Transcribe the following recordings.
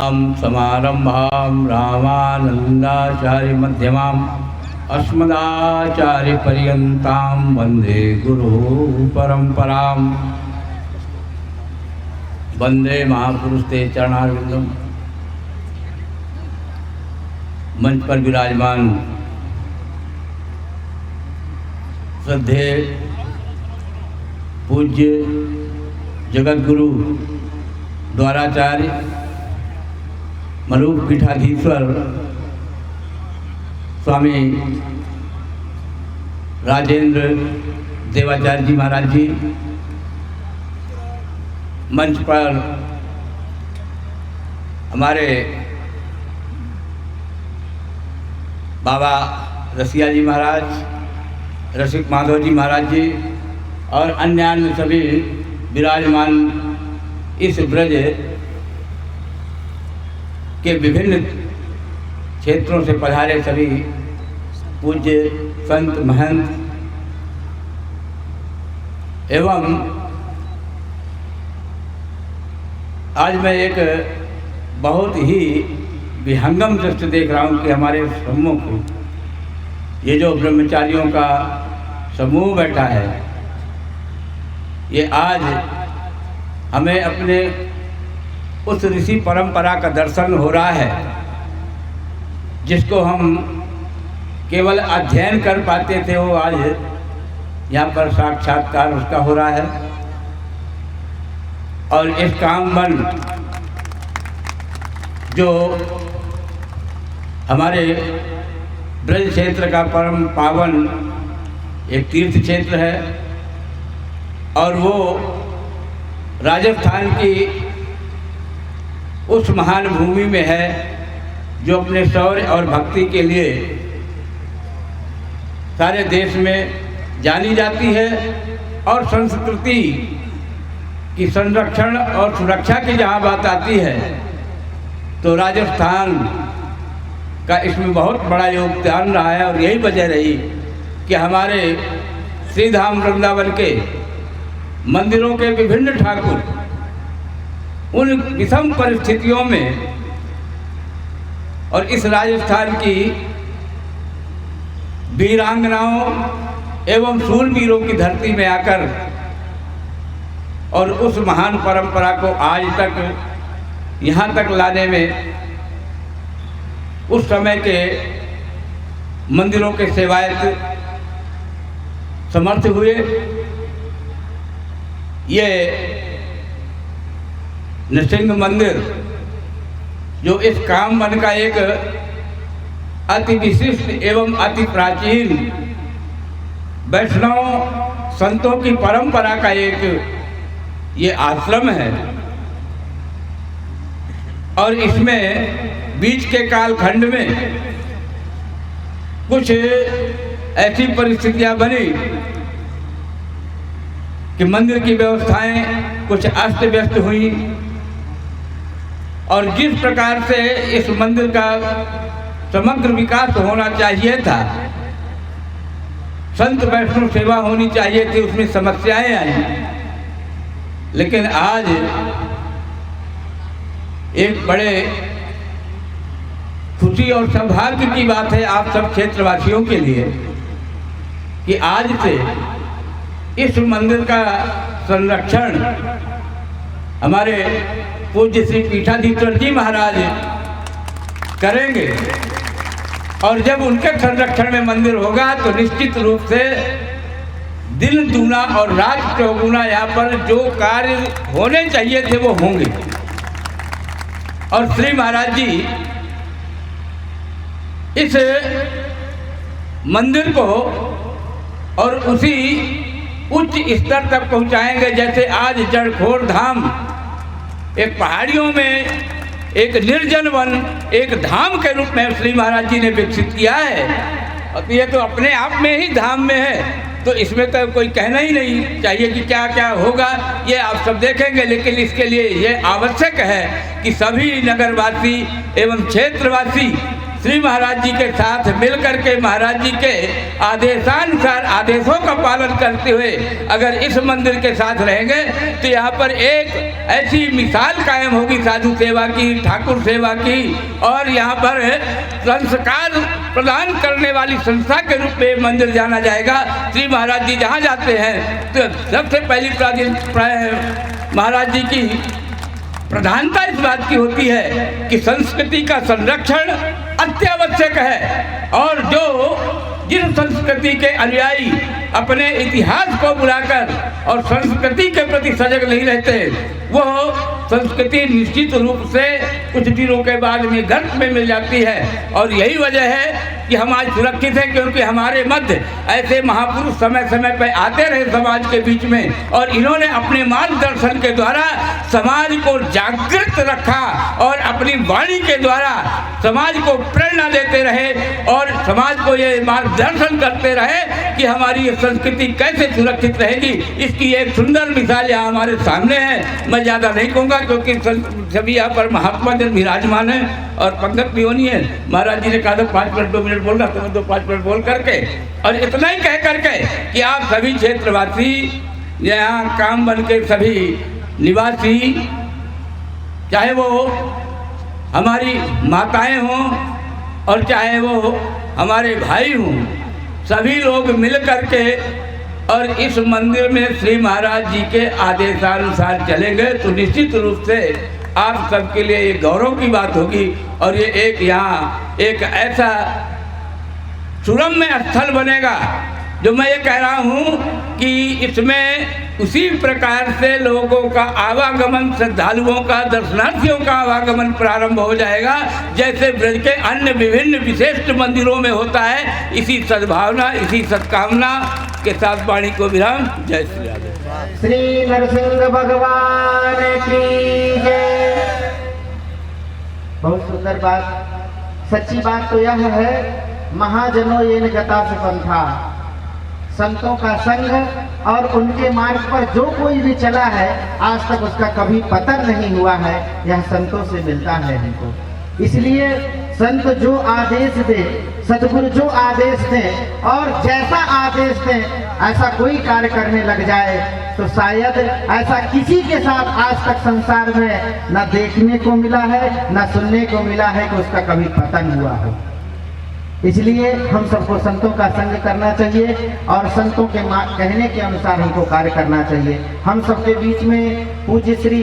समारंभां रामानन्दाचार्यमध्यमाम् अस्मदाचार्यपर्यन्तां वन्दे गुरुपरम्पराम्। वन्दे महापुरुषते चरणारविंदम। मंच पर विराजमान श्रद्धेय पूज्य जगतगुरु द्वाराचार्य मलूक पीठाधीश्वर स्वामी राजेंद्र देवाचार्य जी महाराज जी, मंच पर हमारे बाबा रसिया जी महाराज, रसिक माधव जी महाराज जी और अन्य सभी विराजमान इस ब्रज के विभिन्न क्षेत्रों से पधारे सभी पूज्य संत महंत एवं आज मैं एक बहुत ही विहंगम दृश्य देख रहा हूँ कि हमारे सम्मुख ये जो ब्रह्मचारियों का समूह बैठा है, ये आज हमें अपने उस ऋषि परंपरा का दर्शन हो रहा है जिसको हम केवल अध्ययन कर पाते थे, वो आज यहाँ पर साक्षात्कार उसका हो रहा है। और इस कामवन जो हमारे ब्रज क्षेत्र का परम पावन एक तीर्थ क्षेत्र है और वो राजस्थान की उस महान भूमि में है जो अपने शौर्य और भक्ति के लिए सारे देश में जानी जाती है और संस्कृति की संरक्षण और सुरक्षा की जहाँ बात आती है तो राजस्थान का इसमें बहुत बड़ा योगदान रहा है। और यही वजह रही कि हमारे श्रीधाम वृंदावन के मंदिरों के विभिन्न ठाकुर उन विषम परिस्थितियों में और इस राजस्थान की वीरांगनाओं एवं शूरवीरों की धरती में आकर और उस महान परंपरा को आज तक यहाँ तक लाने में उस समय के मंदिरों के सेवायत समर्थ हुए। ये नृसिंह मंदिर जो इस कामवन का एक अति विशिष्ट एवं अति प्राचीन वैष्णव संतों की परंपरा का एक ये आश्रम है और इसमें बीच के कालखंड में कुछ ऐसी परिस्थितियां बनी कि मंदिर की व्यवस्थाएं कुछ अस्त व्यस्त हुई और जिस प्रकार से इस मंदिर का समग्र विकास होना चाहिए था, संत वैष्णव सेवा होनी चाहिए थी, उसमें समस्याएं आई। लेकिन आज एक बड़े खुशी और सौभाग्य की बात है आप सब क्षेत्रवासियों के लिए कि आज से इस मंदिर का संरक्षण हमारे पूज्य श्री पीठाधीश्वर जी महाराज करेंगे। और जब उनके संरक्षण में मंदिर होगा तो निश्चित रूप से दिन दूना और रात चौगुना यहाँ पर जो कार्य होने चाहिए थे वो होंगे। और श्री महाराज जी इस मंदिर को और उसी उच्च स्तर तक पहुंचाएंगे जैसे आज जड़खोर धाम एक पहाड़ियों में एक निर्जन वन एक धाम के रूप में श्री महाराज जी ने विकसित किया है। और ये तो अपने आप में ही धाम में है, तो इसमें तो कोई कहना ही नहीं चाहिए कि क्या क्या होगा, ये आप सब देखेंगे। लेकिन इसके लिए ये आवश्यक है कि सभी नगरवासी एवं क्षेत्रवासी श्री महाराज जी के साथ मिलकर के महाराज जी के आदेशानुसार आदेशों का पालन करते हुए अगर इस मंदिर के साथ रहेंगे तो यहाँ पर एक ऐसी मिसाल कायम होगी साधु सेवा की, ठाकुर सेवा की, और यहाँ पर संस्कार प्रदान करने वाली संस्था के रूप में मंदिर जाना जाएगा। श्री महाराज जी जहाँ जाते हैं तो सबसे पहली महाराज जी की प्रधानता इस बात की होती है कि संस्कृति का संरक्षण अत्यावश्यक है, और जो जिन संस्कृति के अनुयायी अपने इतिहास को बुलाकर और संस्कृति के प्रति सजग नहीं रहते, वो संस्कृति निश्चित रूप से कुछ दिनों के बाद में गर्त में मिल जाती है। और यही वजह है कि हम आज सुरक्षित हैं, क्योंकि हमारे मध्य ऐसे महापुरुष समय समय पर आते रहे समाज के बीच में, और इन्होंने अपने मार्गदर्शन के द्वारा समाज को जागृत रखा और अपनी वाणी के द्वारा समाज को प्रेरणा देते रहे और समाज को ये मार्गदर्शन करते रहे कि हमारी ये संस्कृति कैसे सुरक्षित रहेगी। इसकी एक सुंदर मिसाल यहाँ हमारे सामने है। मैं ज़्यादा नहीं कहूँगा क्योंकि सभी यहाँ पर महात्मा जन विराजमान है और पंगत भी होनी है। महाराज जी ने कहा था 5 मिनट 2 मिनट बोल रहा, तो मैं 2-5 मिनट बोल करके और इतना ही कह करके कि आप सभी क्षेत्रवासी, यहाँ काम बन के सभी निवासी, चाहे वो हमारी माताएं हों और चाहे वो हमारे भाई हों, सभी लोग मिल करके और इस मंदिर में श्री महाराज जी के आदेशानुसार चलेंगे तो निश्चित रूप से आप सबके लिए ये गौरव की बात होगी। और ये एक यहाँ एक ऐसा सुरम्य स्थल बनेगा जो मैं ये कह रहा हूँ कि इसमें उसी प्रकार से लोगों का आवागमन, श्रद्धालुओं का, दर्शनार्थियों का आवागमन प्रारंभ हो जाएगा जैसे ब्रज के अन्य विभिन्न विशिष्ट मंदिरों में होता है। इसी सद्भावना, इसी सत्कामना के साथ वाणी को विराम। जय श्री राधे। श्री नरसिंह भगवान की जय। बहुत सुंदर बात। सच्ची बात तो यह है, महाजनों येन गता से पंथा, संतों का संग और उनके मार्ग पर जो कोई भी चला है आज तक उसका कभी पतन नहीं हुआ है। यह संतों से मिलता है हमको। इसलिए संत जो आदेश दे, सदगुरु जो आदेश दे और जैसा आदेश दे ऐसा कोई कार्य करने लग जाए तो शायद ऐसा किसी के साथ आज तक संसार में न देखने को मिला है न सुनने को मिला है कि उसका कभी पतन हुआ हो। इसलिए हम सबको संतों का संग करना चाहिए और संतों के कहने के अनुसार हमको कार्य करना चाहिए। हम सबके बीच में पूज्य श्री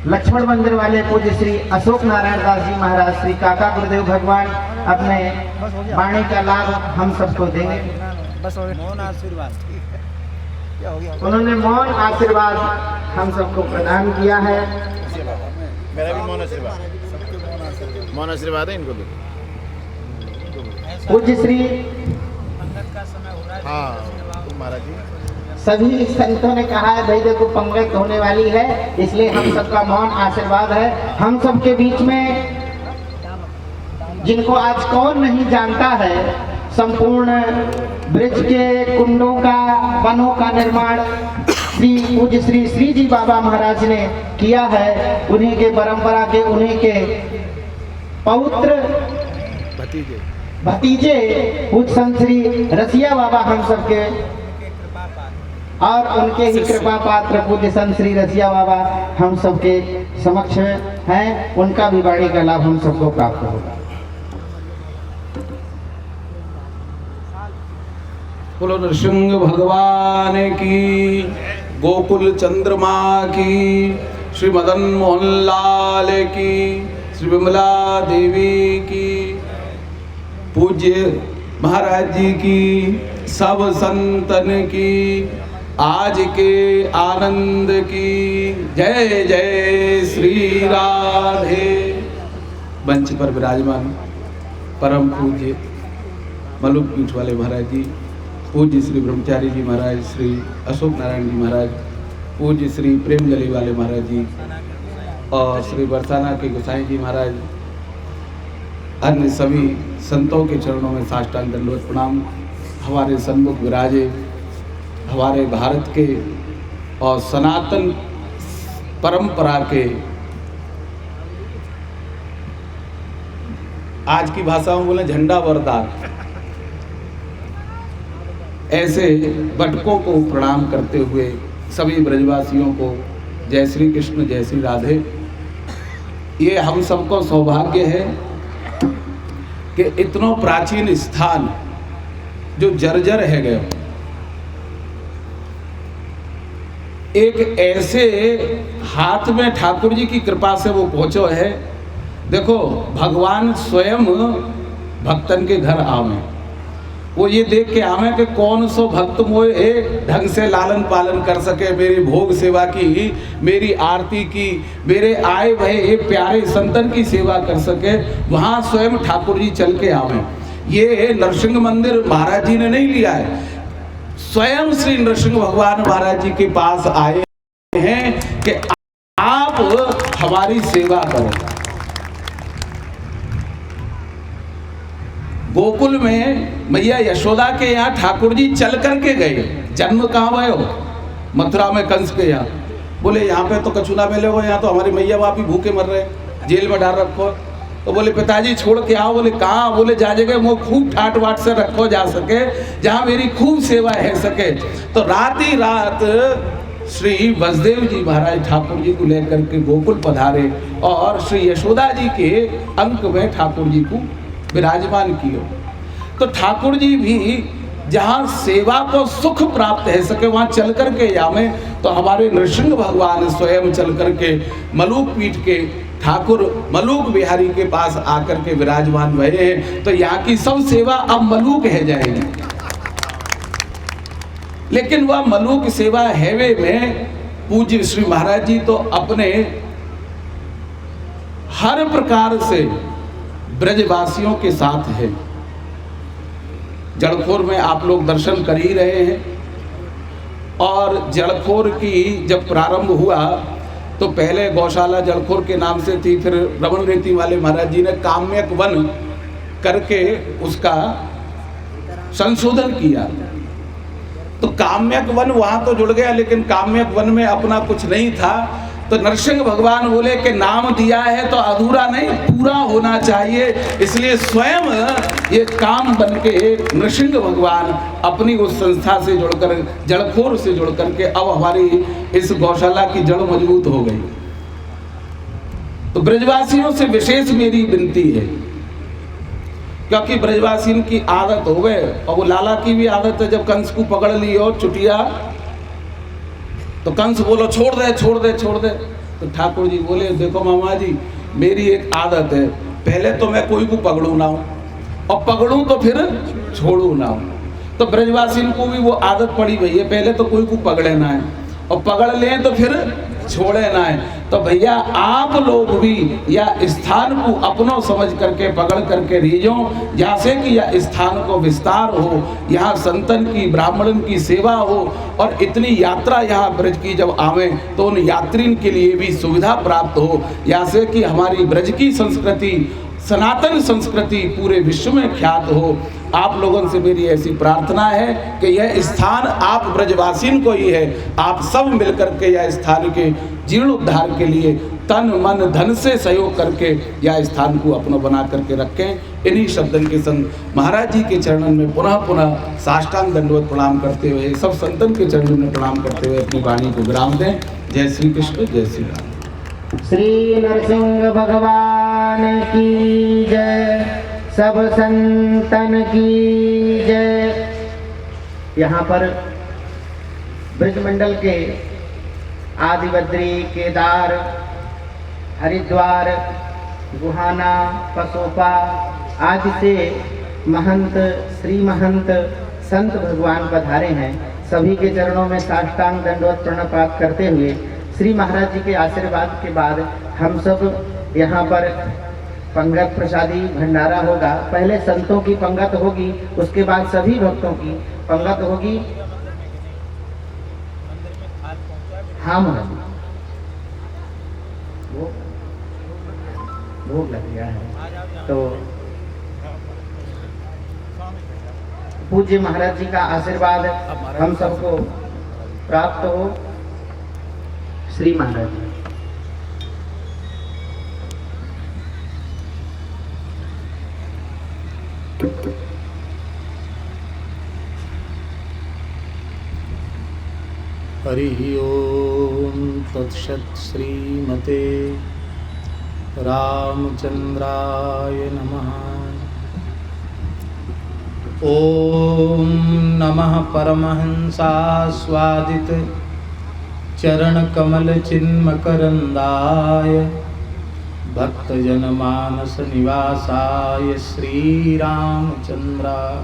लक्ष्मण मंदिर वाले पूज्य श्री अशोक नारायण दास जी महाराज, श्री काका गुरुदेव भगवान अपने वाणी का लाभ हम सबको देंगे। उन्होंने मौन आशीर्वाद हम सबको प्रदान किया है। मेरा भी मौन आशीर्वाद है इनको भी। पूज्य श्री महाराज जी सभी संतों ने कहा है भाई देखो पंगत होने वाली है, इसलिए हम सबका मौन आशीर्वाद है। हम सबके बीच में जिनको आज कौन नहीं जानता है, संपूर्ण ब्रज के कुंडों का, वनों का निर्माण श्री पूज्य श्री श्री जी बाबा महाराज ने किया है। उन्हीं के परंपरा के, उन्हीं के पौत्र भतीजे पूज्य संत श्री रसिया बाबा हम सबके और उनके ही कृपा पात्र पूज्य संत श्री रसिया बाबा हम सबके समक्ष हैं। उनका भी वाणी का लाभ हम सबको प्राप्त होगा। बोलो नरसिंह भगवान की, गोकुल चंद्रमा की, श्री मदन मोहन लाल की, श्री विमला देवी की, पूज्य महाराज जी की, सब संतन की, आज के आनंद की जय जय श्री राधे। मंच पर विराजमान परम पूज्य मलुक पीठ वाले महाराज जी, पूज्य श्री ब्रह्मचारी जी महाराज, श्री अशोक नारायण जी महाराज, पूज्य श्री प्रेम गली वाले महाराज जी और श्री बरसाना के गोसाई जी महाराज, अन्य सभी संतों के चरणों में साष्टांग दंडवत प्रणाम। हमारे सन्मुख विराजे हमारे भारत के और सनातन परंपरा के आज की भाषा में बोले झंडा बरदार, ऐसे बटकों को प्रणाम करते हुए सभी ब्रजवासियों को जय श्री कृष्ण जय श्री राधे। ये हम सबको सौभाग्य है कि इतना प्राचीन स्थान जो जर्जर है गया, एक ऐसे हाथ में ठाकुर जी की कृपा से वो पहुंचो है। देखो भगवान स्वयं भक्तन के घर आवे, वो ये देख के आवे कि कौन सो भक्त मोए ढंग से लालन पालन कर सके, मेरी भोग सेवा की, मेरी आरती की, मेरे आए भय प्यारे संतन की सेवा कर सके। वहाँ स्वयं ठाकुर जी चल के आवे। ये नरसिंह मंदिर महाराज जी ने नहीं लिया है, स्वयं श्री नरसिंह भगवान महाराज जी के पास आए हैं कि आप हमारी सेवा करें। गोकुल में मैया यशोदा के यहाँ ठाकुर जी चल करके गए। जन्म कहाँ गए हो? मथुरा में कंस के यहाँ। बोले यहाँ पे तो कछु ना मिले हो, यहाँ तो हमारी मैया बाप ही भूखे मर रहे, जेल में डाल रखो। तो बोले पिताजी छोड़ के आओ। बोले कहाँ? बोले जा जगह वो खूब ठाट वाट से रखो जा सके, जहाँ मेरी खूब सेवा है सके। तो रात ही रात श्री वसुदेव जी महाराज ठाकुर जी को लेकर के गोकुल पधारे और श्री यशोदा जी के अंक में ठाकुर जी को विराजमान किए। तो ठाकुर जी भी जहाँ सेवा को सुख प्राप्त है सके वहाँ चल करके जावे। तो हमारे नृसिंह भगवान स्वयं चल करके मलूक पीठ के ठाकुर मलूक बिहारी के पास आकर के विराजमान हुए हैं। तो यहाँ की सब सेवा अब मलूक है जाएगी। लेकिन वह मलूक सेवा हैवे में पूज्य श्री महाराज जी तो अपने हर प्रकार से ब्रजवासियों के साथ है। जड़खोर में आप लोग दर्शन कर ही रहे हैं। और जड़खोर की जब प्रारंभ हुआ तो पहले गौशाला जड़खोर के नाम से थी, फिर रमन रेती वाले महाराज जी ने काम्यक वन करके उसका संशोधन किया। तो काम्यक वन वहाँ तो जुड़ गया, लेकिन काम्यक वन में अपना कुछ नहीं था। तो नरसिंह भगवान बोले कि नाम दिया है तो अधूरा नहीं, पूरा होना चाहिए। इसलिए स्वयं ये काम बन के नरसिंह भगवान अपनी उस संस्था से जुड़कर, जड़खोर से जुड़कर के अब हमारी इस गौशाला की जड़ मजबूत हो गई। तो ब्रजवासियों से विशेष मेरी विनती है, क्योंकि ब्रजवासियों की आदत हो गए और वो लाला की भी आदत है। जब कंस को पकड़ ली हो चुटिया तो कंस बोलो छोड़ दे छोड़ दे छोड़ दे। तो ठाकुर जी बोले देखो मामा जी, मेरी एक आदत है, पहले तो मैं कोई को पकड़ू ना हूँ और पकड़ूं तो फिर छोड़ू ना हूँ। तो ब्रजवासियों को भी वो आदत पड़ी हुई है, पहले तो कोई को पकड़े ना है और पकड़ लें तो फिर छोड़े ना है। तो भैया आप लोग भी या स्थान को अपनों समझ करके पकड़ करके रीजो, जैसे कि यह स्थान को विस्तार हो, यहाँ संतन की ब्राह्मणन की सेवा हो और इतनी यात्रा यहाँ ब्रज की जब आवे तो उन यात्रियों के लिए भी सुविधा प्राप्त हो, जैसे कि हमारी ब्रज की संस्कृति सनातन संस्कृति पूरे विश्व में ख्यात हो। आप लोगों से मेरी ऐसी प्रार्थना है कि यह स्थान आप ब्रजवासियों को ही है, आप सब मिलकर के यह स्थान के जीर्णोद्धार के लिए तन मन धन से सहयोग करके यह स्थान को अपना बना करके रखें। इन्हीं शब्दों के संग महाराज जी के चरणों में पुनः पुनः साष्टांग दंडवत प्रणाम करते हुए, सब संतन के चरणों में प्रणाम करते हुए अपनी वाणी को विराम दें। जय श्री कृष्ण जय श्री राम। श्री नरसिंह भगवान की जय, सब संतन की जय। यहाँ पर ब्रजमंडल के आदिबद्री, केदार, हरिद्वार, गुहाना, पसोपा आदि से महंत, श्री महंत संत भगवान पधारे हैं। सभी के चरणों में साष्टांग दंडवत प्रणपात करते हुए श्री महाराज जी के आशीर्वाद के बाद हम सब यहाँ पर पंगत प्रसादी भंडारा होगा। पहले संतों की पंगत होगी, उसके बाद सभी भक्तों की पंगत होगी। हाँ महाराज वो भोग लग गया है। तो पूज्य महाराज जी का आशीर्वाद हम सबको प्राप्त हो। श्री महाराज जी। हरि ओम तत्सत् श्रीमते रामचंद्राय नमः। ओम नमः परमहंसास्वादित चरण कमल चिन्मकरंदाय भक्तजनमानस निवासाय श्रीरामचंद्राय।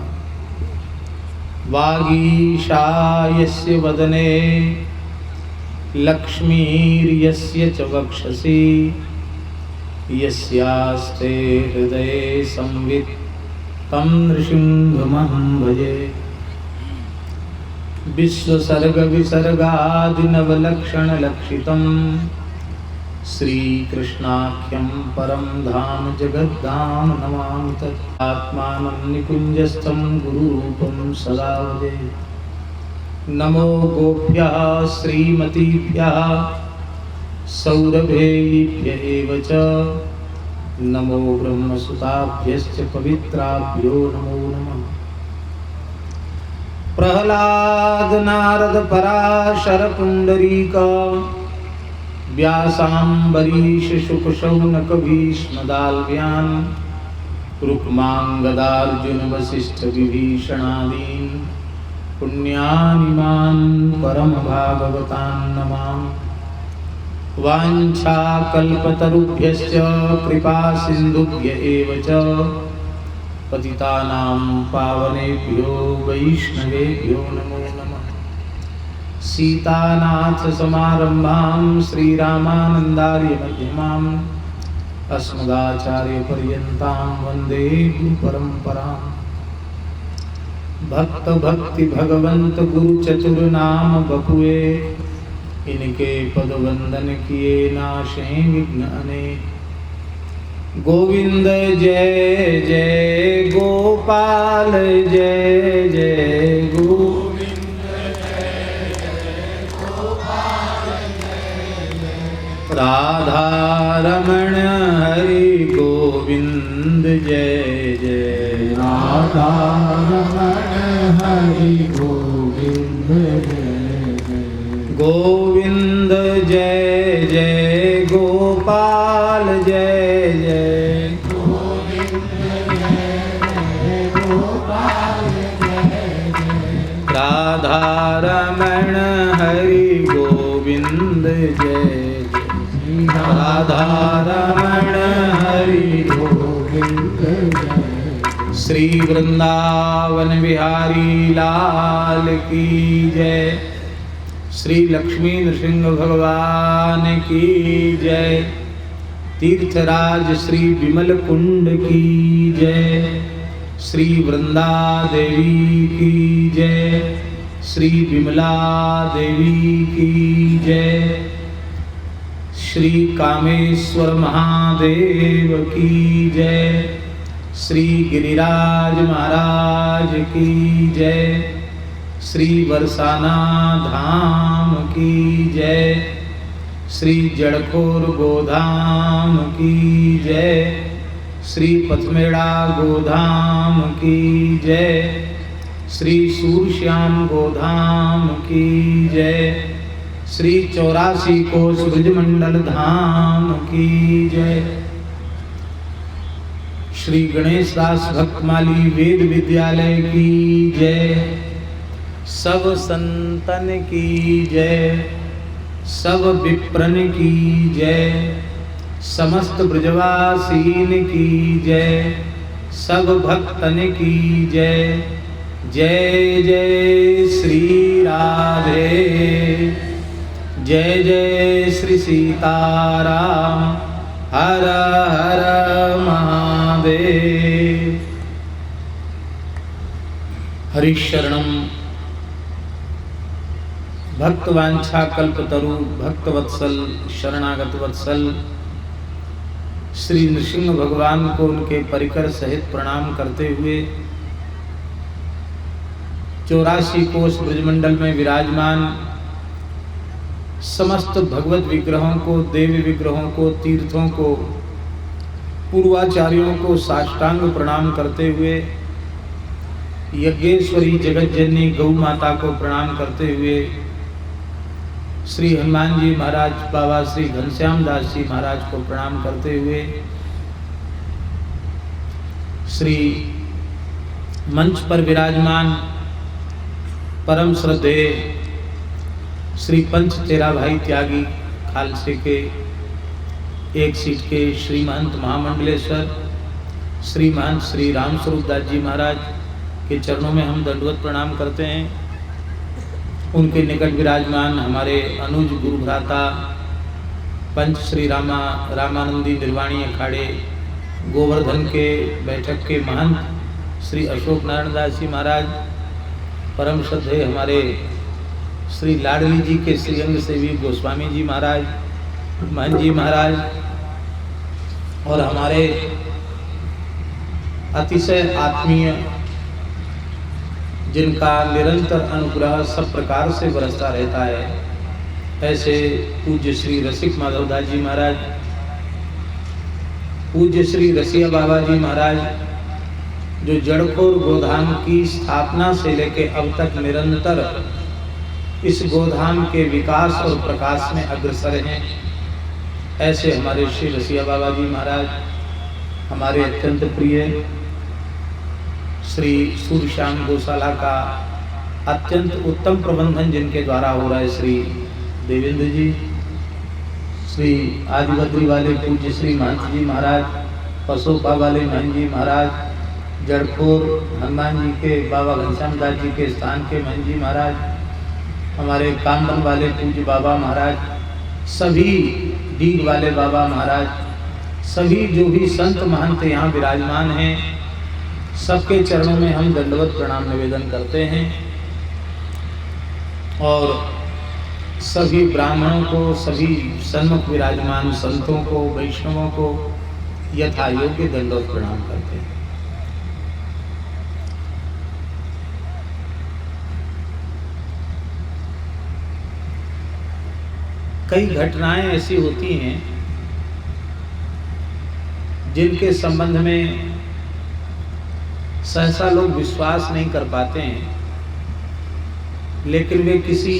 वागीशायस्य वदने लक्ष्मीर्यस्य च वक्षसि यस्यास्ते हृदये संवित् तं नृसिंहमहं भजे। विश्वसर्गविसर्गादिनवलक्षणलक्षितं श्रीकृष्णाख्यं परं धाम जगद्धाम नमामि तत्। आत्मानं निकुञ्जस्थं गुरुरूपं सदा वदे। नमो गोभ्यः श्रीमतीभ्यः सौरभेभ्य एव च। नमो ब्रह्मसुताभ्यश्च पवित्राभ्यो नमो नमः। प्रह्लाद नारद पराशर पुंडरीक व्यासाम्बरीश शुक शौनक भीष्मदाल्व्यान् रुक्मांगदार्जुन वसिष्ठ विभीषणादीन् पुण्यानिमान् परम भागवतान् नमामि। वाञ्छाकल्पतरुभ्यश्च कृपा सिन्धुभ्य एव च पतितानां पावनेभ्यो वैष्णवेभ्यो नमो नमः। सीतानाथ समारंभां श्रीरामानन्दार्य मध्यमाम् अस्मदाचार्यपर्यन्तां वन्दे गुरुपरम्पराम्। भक्त भक्ति भगवंत गुरु चतुर नाम बपुए इनके पद वंदन किए नाशे विघ्न अनेक। गोविंद जय जय गोपाल जय जय गोविंद जय जय गोपाल जय जय। राधा रमण हरि गोविंद जय जय राधा रमण हरि गोविंद जय जय। गोविंद जय जय गोपाल जय जय गोविंद जय जय गोपाल जय जय। राधा रमण हरि गोविंद जय जय। राधा रमण हरि गोविंद जय। श्री वृंदावन बिहारी लाल की जय। श्री लक्ष्मी नृसिंह भगवान की जय। तीर्थराज श्री विमल कुंड की जय। श्री वृंदा देवी की जय। श्री विमला देवी की जय। श्री कामेश्वर महादेव की जय। श्री गिरिराज महाराज की जय। श्री बरसाना धाम की जय। श्री जड़खोर गोधाम की जय। श्री पथमेड़ा गोधाम की जय। श्री सूरश्याम गोधाम की जय। श्री 84 कोस ब्रजमंडल धाम की जय। श्री गणेश दास भक्तमाली वेद विद्यालय की जय। सब संतन की जय। सब विप्रन की जय। समस्त ब्रजवासीन की जय। सब भक्तन की जय। जय जय श्री राधे। जय जय श्री सीताराम। हर हर महादेव। हरिशरणम भक्तवांछा कल्पतरु भक्तवत्सल शरणागत वत्सल श्री नृसिंह भगवान को उनके परिकर सहित प्रणाम करते हुए 84 कोस ब्रजमंडल में विराजमान समस्त भगवत विग्रहों को, देवी विग्रहों को, तीर्थों को, पूर्वाचार्यों को साष्टांग प्रणाम करते हुए यज्ञेश्वरी जगत जननी गौ माता को प्रणाम करते हुए श्री हनुमान जी महाराज बाबा श्री घनश्याम दास जी महाराज को प्रणाम करते हुए श्री मंच पर विराजमान परम श्रद्धेय श्री पंच तेरा भाई त्यागी खालसे के एक सीट के श्री महंत महामंडलेश्वर श्री महंत श्री राम स्वरूप दास जी महाराज के चरणों में हम दंडवत प्रणाम करते हैं। उनके निकट विराजमान हमारे अनुज गुरु भ्राता पंच श्री रामानंदी निर्वाणी अखाड़े गोवर्धन के बैठक के महंत श्री अशोक नारायण दास जी महाराज, परम श्रद्धेय हमारे श्री लाडली जी के श्री अंग सेवी गोस्वामी जी महाराज, महंत जी महाराज, और हमारे अतिशय आत्मीय जिनका निरंतर अनुग्रह सब प्रकार से बरसता रहता है, ऐसे पूज्य श्री रसिक माधव दास जी महाराज, पूज्य श्री रसिया बाबा जी महाराज, जो जड़खोर गोधाम की स्थापना से लेके अब तक निरंतर इस गोधाम के विकास और प्रकाश में अग्रसर हैं, ऐसे हमारे श्री रसिया बाबा जी महाराज, हमारे अत्यंत प्रिय श्री सूर्यश्याम गौशाला का अत्यंत उत्तम प्रबंधन जिनके द्वारा हो रहा है, श्री देवेंद्र जी, श्री आदिबद्री वाले पूज्य श्री महंत जी महाराज, पसोपा वाले महंत जी महाराज, जड़खोर हनुमान जी के बाबा घनश्याम दास जी के स्थान के महंत जी महाराज, हमारे कामबन वाले पूज्य बाबा महाराज, सभी डीग वाले बाबा महाराज, सभी जो भी संत महंत यहाँ विराजमान हैं, सबके चरणों में हम दंडवत प्रणाम निवेदन करते हैं और सभी ब्राह्मणों को, सभी सन्मुख विराजमान संतों को, वैष्णवों को यथा योग्य दंडवत प्रणाम करते हैं। कई घटनाएं ऐसी होती हैं जिनके संबंध में सहसा लोग विश्वास नहीं कर पाते हैं, लेकिन वे किसी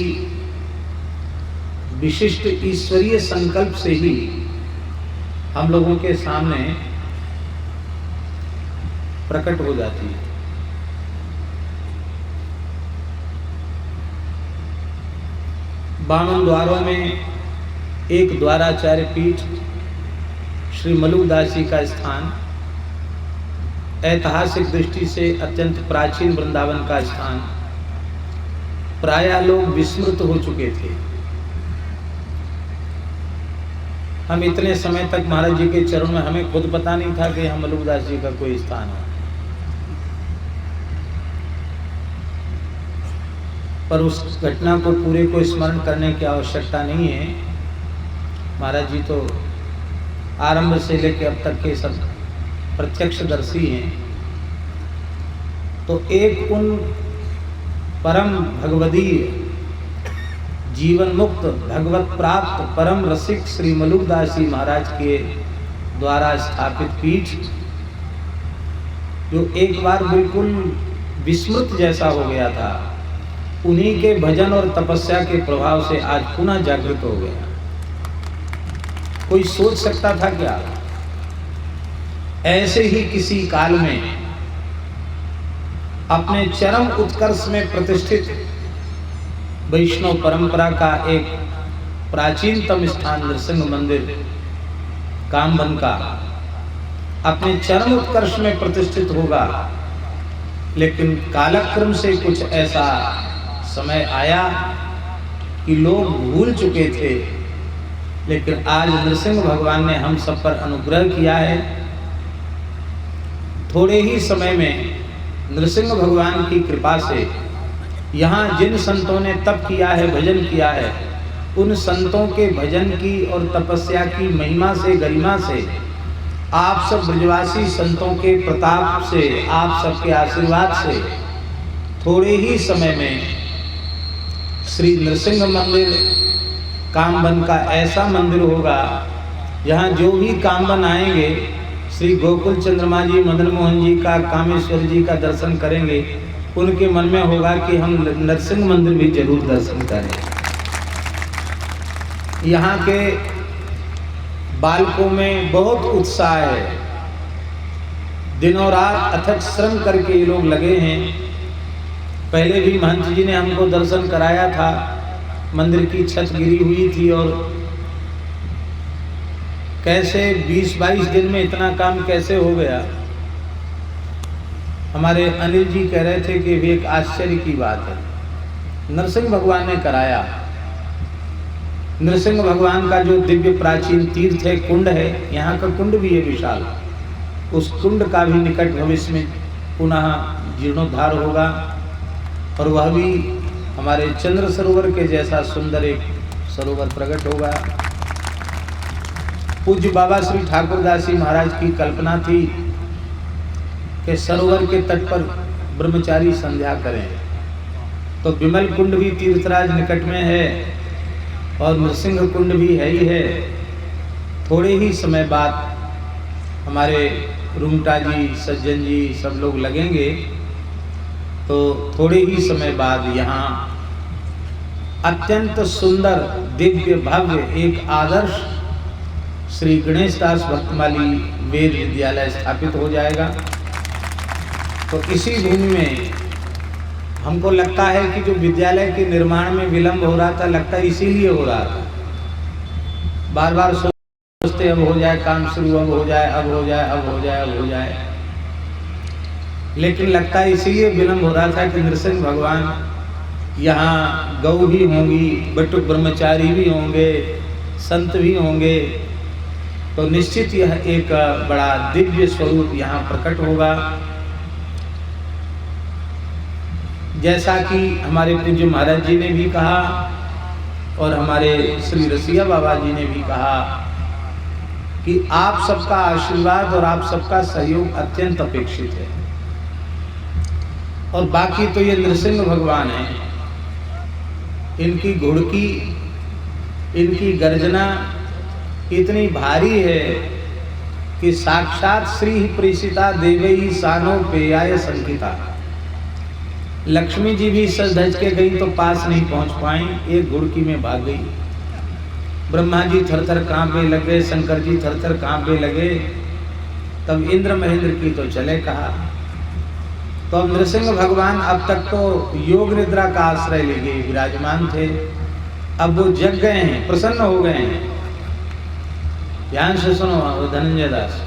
विशिष्ट ईश्वरीय संकल्प से ही हम लोगों के सामने प्रकट हो जाती है। बावन द्वारों में एक द्वाराचार्य पीठ श्री मलुकदास जी का स्थान, ऐतिहासिक दृष्टि से अत्यंत प्राचीन वृंदावन का स्थान, प्रायः लोग विस्मृत हो चुके थे। हम इतने समय तक महाराज जी के चरणों में, हमें खुद पता नहीं था कि यहाँ मलुकदास जी का कोई स्थान है, पर उस घटना को पूरे को स्मरण करने की आवश्यकता नहीं है। महाराज जी तो आरंभ से लेकर अब तक के सब प्रत्यक्षदर्शी हैं। तो एक उन परम भगवदीय जीवन मुक्त भगवत प्राप्त परम रसिक श्री मलुकदास जी महाराज के द्वारा स्थापित पीठ, जो एक बार बिल्कुल विस्मृत जैसा हो गया था, उन्हीं के भजन और तपस्या के प्रभाव से आज पुनः जागृत हो गया। कोई सोच सकता था क्या ऐसे ही किसी काल में अपने चरम उत्कर्ष में प्रतिष्ठित वैष्णव परंपरा का एक प्राचीनतम स्थान नृसिंह मंदिर कामबन का अपने चरम उत्कर्ष में प्रतिष्ठित होगा, लेकिन कालक्रम से कुछ ऐसा समय आया कि लोग भूल चुके थे, लेकिन आज नृसिंह भगवान ने हम सब पर अनुग्रह किया है। थोड़े ही समय में नृसिंह भगवान की कृपा से यहाँ जिन संतों ने तप किया है, भजन किया है, उन संतों के भजन की और तपस्या की महिमा से, गरिमा से, आप सब ब्रजवासी संतों के प्रताप से, आप सबके आशीर्वाद से थोड़े ही समय में श्री नृसिंह मंदिर कामबन का ऐसा मंदिर होगा जहाँ जो भी कामबन आएंगे श्री गोकुल चंद्रमा जी, मदन मोहन जी का, कामेश्वर जी का दर्शन करेंगे उनके मन में होगा कि हम नरसिंह मंदिर भी जरूर दर्शन करें। यहाँ के बालकों में बहुत उत्साह है, दिनों रात अथक श्रम करके ये लोग लगे हैं। पहले भी महंत जी ने हमको दर्शन कराया था, मंदिर की छत गिरी हुई थी और कैसे 20-22 दिन में इतना काम कैसे हो गया। हमारे अनिल जी कह रहे थे कि ये एक आश्चर्य की बात है, नरसिंह भगवान ने कराया। नरसिंह भगवान का जो दिव्य प्राचीन तीर्थ है, कुंड है, यहाँ का कुंड भी है विशाल, उस कुंड का भी निकट भविष्य में पुनः जीर्णोद्धार होगा और वह भी हमारे चंद्र सरोवर के जैसा सुंदर एक सरोवर प्रकट होगा। पूज्य बाबा श्री ठाकुरदास जी महाराज की कल्पना थी कि सरोवर के तट पर ब्रह्मचारी संध्या करें, तो विमल कुंड भी तीर्थराज निकट में है और नरसिंह कुंड भी है ही है। थोड़े ही समय बाद हमारे रूमटा जी, सज्जन जी सब लोग लगेंगे, तो थोड़े ही समय बाद यहाँ अत्यंत सुंदर दिव्य भव्य एक आदर्श श्री गणेश दास भक्तमाली वेद विद्यालय स्थापित हो जाएगा। तो इसी भूमि में हमको लगता है कि जो विद्यालय के निर्माण में विलंब हो रहा था, लगता है इसीलिए हो रहा था। बार बार सोचते अब हो जाए काम शुरू, अब हो जाए, अब हो जाए, अब हो जाए, अब हो जाए, लेकिन लगता है इसीलिए विलंब हो रहा था कि नरसिंह भगवान यहाँ गौ भी होंगी, बटुक ब्रह्मचारी भी होंगे, संत भी होंगे, तो निश्चित यह एक बड़ा दिव्य स्वरूप यहाँ प्रकट होगा। जैसा कि हमारे पूज्य महाराज जी ने भी कहा और हमारे श्री रसिया बाबा जी ने भी कहा कि आप सबका आशीर्वाद और आप सबका सहयोग अत्यंत अपेक्षित है। और बाकी तो ये नरसिंह भगवान हैं, इनकी घुड़की, इनकी गर्जना इतनी भारी है कि साक्षात श्री प्रेषिता देवई सानो पेयाय संकिता। लक्ष्मी जी भी सज धज के गई तो पास नहीं पहुंच पाई, एक घुड़की में भाग गई। ब्रह्मा जी थर-थर कांपने लगे, शंकर जी थर-थर कांपने लगे, तब इंद्र महेंद्र की तो चले कहा। तो अब नरसिंह भगवान अब तक तो योग निद्रा का आश्रय लेके विराजमान थे, अब वो जग गए हैं, प्रसन्न हो गए हैं। ध्यान से सुनो धनंजय दास,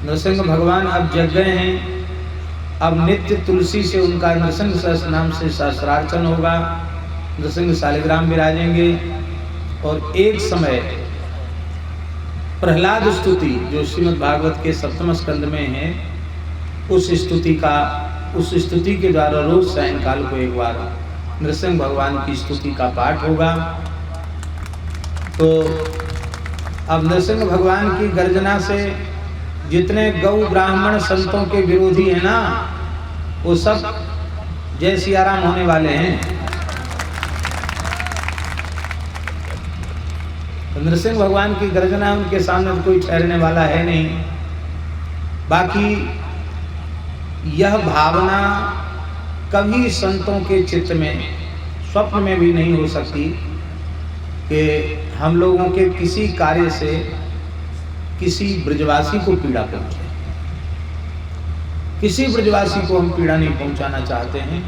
नरसिंह भगवान अब जग गए हैं। अब नित्य तुलसी से उनका नरसिंह सहस्त्र नाम से सहस्त्रार्चन होगा, नरसिंह शालिग्राम विराजेंगे। और एक समय प्रहलाद स्तुति जो श्रीमद् भागवत के 7वें स्कंद में है, उस स्तुति के द्वारा रोज सायंकाल को एक बार नरसिंह भगवान की स्तुति का पाठ होगा। तो अब नरसिंह भगवान की गर्जना से जितने गौ ब्राह्मण संतों के विरोधी हैं ना, वो सब जय सियाराम होने वाले हैं। तो नरसिंह भगवान की गर्जना उनके सामने तो कोई ठहरने वाला है नहीं। बाकी यह भावना कभी संतों के चित्त में स्वप्न में भी नहीं हो सकती कि हम लोगों के किसी कार्य से किसी ब्रजवासी को पीड़ा पहुंचे। किसी ब्रजवासी को हम पीड़ा नहीं पहुंचाना चाहते हैं,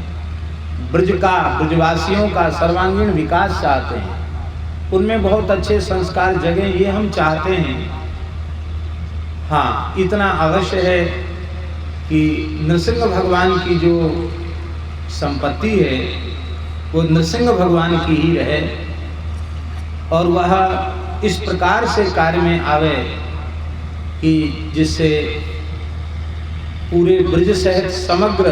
ब्रजवासियों का सर्वांगीण विकास चाहते हैं, उनमें बहुत अच्छे संस्कार जगें, ये हम चाहते हैं। हाँ, इतना अवश्य है कि नरसिंह भगवान की जो संपत्ति है वो नरसिंह भगवान की ही रहे और वह इस प्रकार से कार्य में आवे कि जिससे पूरे ब्रज सहित समग्र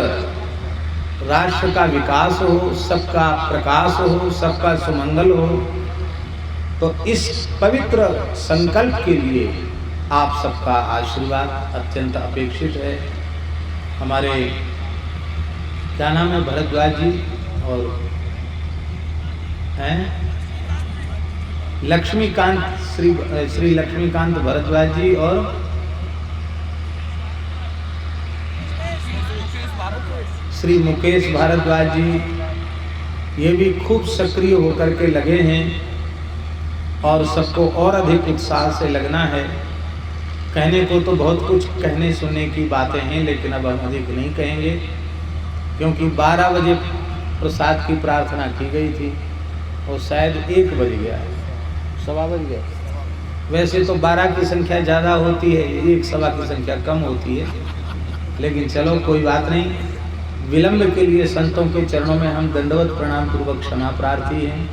राष्ट्र का विकास हो, सबका प्रकाश हो, सबका सुमंगल हो। तो इस पवित्र संकल्प के लिए आप सबका आशीर्वाद अत्यंत अपेक्षित है। हमारे क्या नाम है, भरद्वाज जी और हैं लक्ष्मीकांत, श्री लक्ष्मीकांत भरद्वाज जी और श्री मुकेश भारद्वाज जी ये भी खूब सक्रिय होकर के लगे हैं और सबको और अधिक उत्साह से लगना है। कहने को तो बहुत कुछ कहने सुनने की बातें हैं, लेकिन अब हम अधिक नहीं कहेंगे क्योंकि 12 बजे प्रसाद की प्रार्थना की गई थी और शायद 1 बज गया, 1:15 बज गया। वैसे तो 12 की संख्या ज़्यादा होती है, 1:15 की संख्या कम होती है, लेकिन चलो कोई बात नहीं। विलंब के लिए संतों के चरणों में हम दंडवत प्रणाम पूर्वक क्षमा प्रार्थी हैं।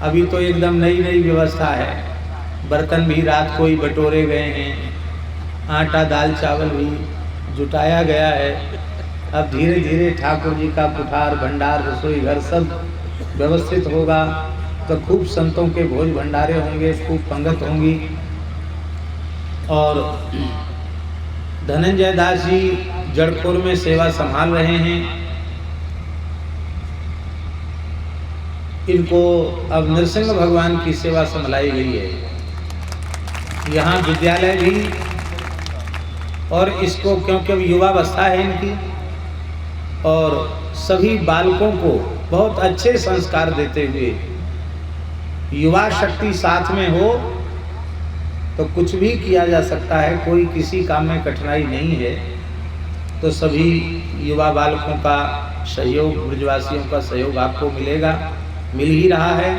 अभी तो एकदम नई नई व्यवस्था है, बर्तन भी रात को ही बटोरे गए हैं, आटा दाल चावल भी जुटाया गया है। अब धीरे धीरे ठाकुर जी का कुठार भंडार रसोई घर सब व्यवस्थित होगा तो खूब संतों के भोज भंडारे होंगे, खूब पंगत होंगी। और धनंजय दास जी जड़खोर में सेवा संभाल रहे हैं। इनको अब नरसिंह भगवान की सेवा संभलाई गई है। यहाँ विद्यालय भी, और इसको क्योंकि अब युवावस्था है इनकी, और सभी बालकों को बहुत अच्छे संस्कार देते हुए युवा शक्ति साथ में हो तो कुछ भी किया जा सकता है, कोई किसी काम में कठिनाई नहीं है। तो सभी युवा बालकों का सहयोग, ब्रजवासियों का सहयोग आपको मिलेगा, मिल ही रहा है।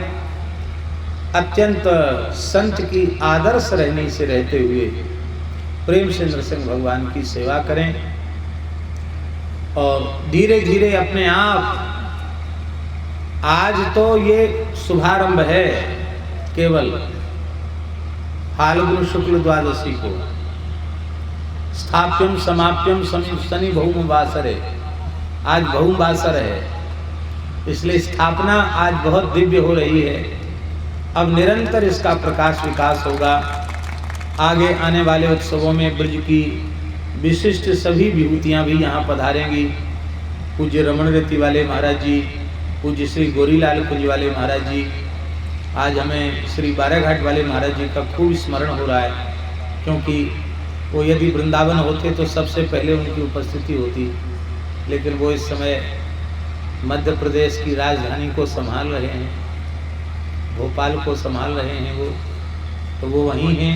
अत्यंत संत की आदर्श रहने से रहते हुए प्रेम से नरसिंह भगवान की सेवा करें और धीरे धीरे अपने आप, आज तो ये शुभारंभ है, केवल फाल्गुन शुक्ल द्वादशी को स्थाप्यम समाप्यम शनि भौम वासरे, आज भौम वासर है, इसलिए स्थापना आज बहुत दिव्य हो रही है। अब निरंतर इसका प्रकाश विकास होगा। आगे आने वाले उत्सवों में ब्रज की विशिष्ट सभी विभूतियाँ भी यहाँ पधारेंगी। पूज्य रमण रति वाले महाराज जी, पूज्य श्री गोरीलाल कुंज वाले महाराज जी, आज हमें श्री बाराघाट वाले महाराज जी का खूब स्मरण हो रहा है, क्योंकि वो यदि वृंदावन होते तो सबसे पहले उनकी उपस्थिति होती, लेकिन वो इस समय मध्य प्रदेश की राजधानी को संभाल रहे हैं, भोपाल को संभाल रहे हैं वो, तो वो वहीं हैं।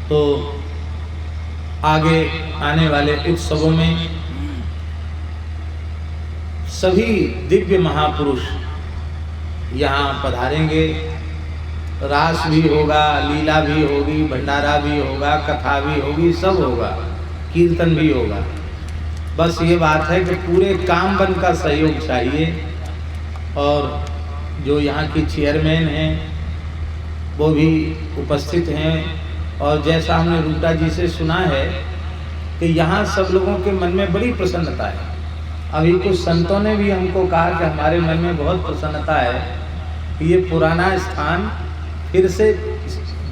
तो आगे आने वाले उत्सवों में सभी दिव्य महापुरुष यहाँ पधारेंगे। रास भी होगा, लीला भी होगी, भंडारा भी होगा, कथा भी होगी, सब होगा, कीर्तन भी होगा। बस ये बात है कि पूरे काम बन का सहयोग चाहिए। और जो यहाँ की चेयरमैन हैं वो भी उपस्थित हैं, और जैसा हमने रूटा जी से सुना है कि यहाँ सब लोगों के मन में बड़ी प्रसन्नता है। अभी कुछ संतों ने भी हमको कहा कि हमारे मन में बहुत प्रसन्नता है कि ये पुराना स्थान फिर से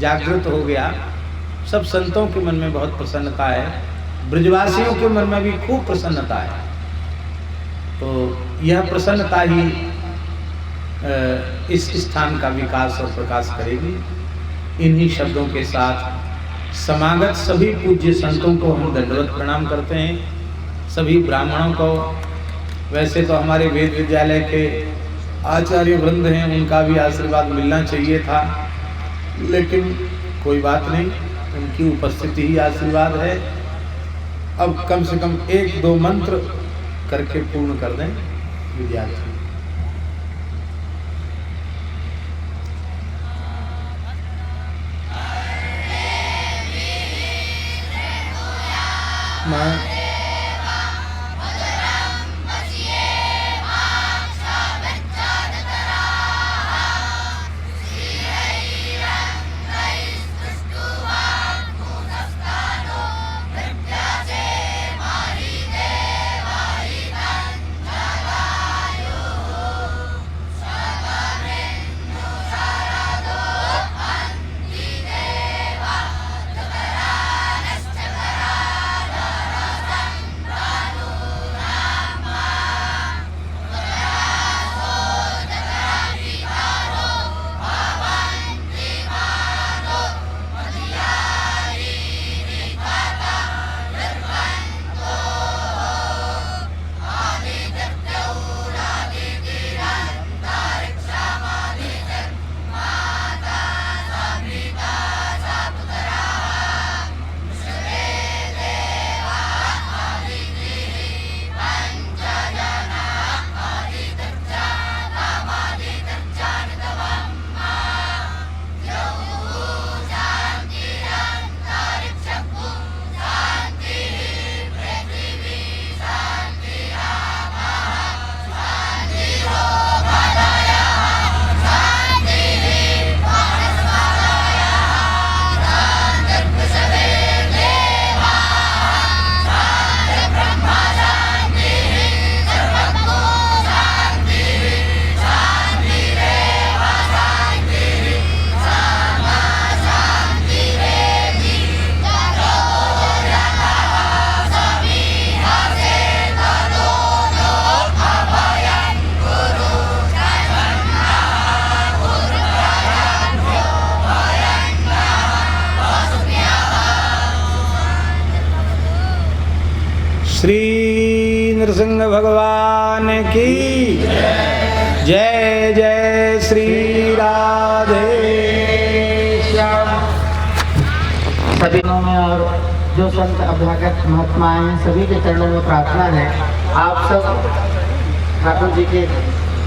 जागृत हो गया। सब संतों के मन में बहुत प्रसन्नता है, ब्रजवासियों के मन में भी खूब प्रसन्नता है। तो यह प्रसन्नता ही इस स्थान का विकास और प्रकाश करेगी। इन्हीं शब्दों के साथ समागत सभी पूज्य संतों को हम दंडवत प्रणाम करते हैं, सभी ब्राह्मणों को। वैसे तो हमारे वेद विद्यालय के आचार्य वृंद हैं, उनका भी आशीर्वाद मिलना चाहिए था, लेकिन कोई बात नहीं, उनकी उपस्थिति ही आशीर्वाद है। अब कम से कम 1-2 मंत्र करके पूर्ण कर दें विद्यार्थी। माँ श्री नृसिंह भगवान की जय। जय श्री राधे श्याम। सभी में और जो संत अभ्यागत महात्माएं हैं सभी के चरणों में प्रार्थना है, आप सब ठाकुर जी के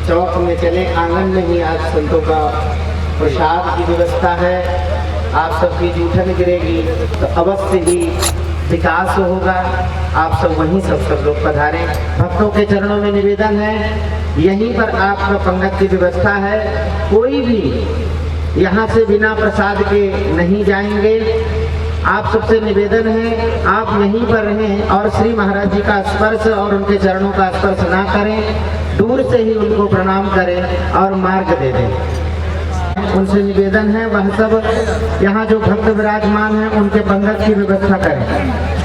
चौक में चले। आंगन में ही आज संतों का प्रसाद की व्यवस्था है। आप सबकी जूठन गिरेगी तो अवश्य ही विकास होगा। आप सब वहीं सब लोग पधारें। भक्तों के चरणों में निवेदन है, यहीं पर आपका पंगत की व्यवस्था है। कोई भी यहाँ से बिना प्रसाद के नहीं जाएंगे। आप सबसे निवेदन है आप यहीं पर रहें और श्री महाराज जी का स्पर्श और उनके चरणों का स्पर्श ना करें, दूर से ही उनको प्रणाम करें और मार्ग दे दें। उनसे निवेदन है वह सब यहाँ जो भक्त विराजमान हैं उनके पंगत की व्यवस्था करें।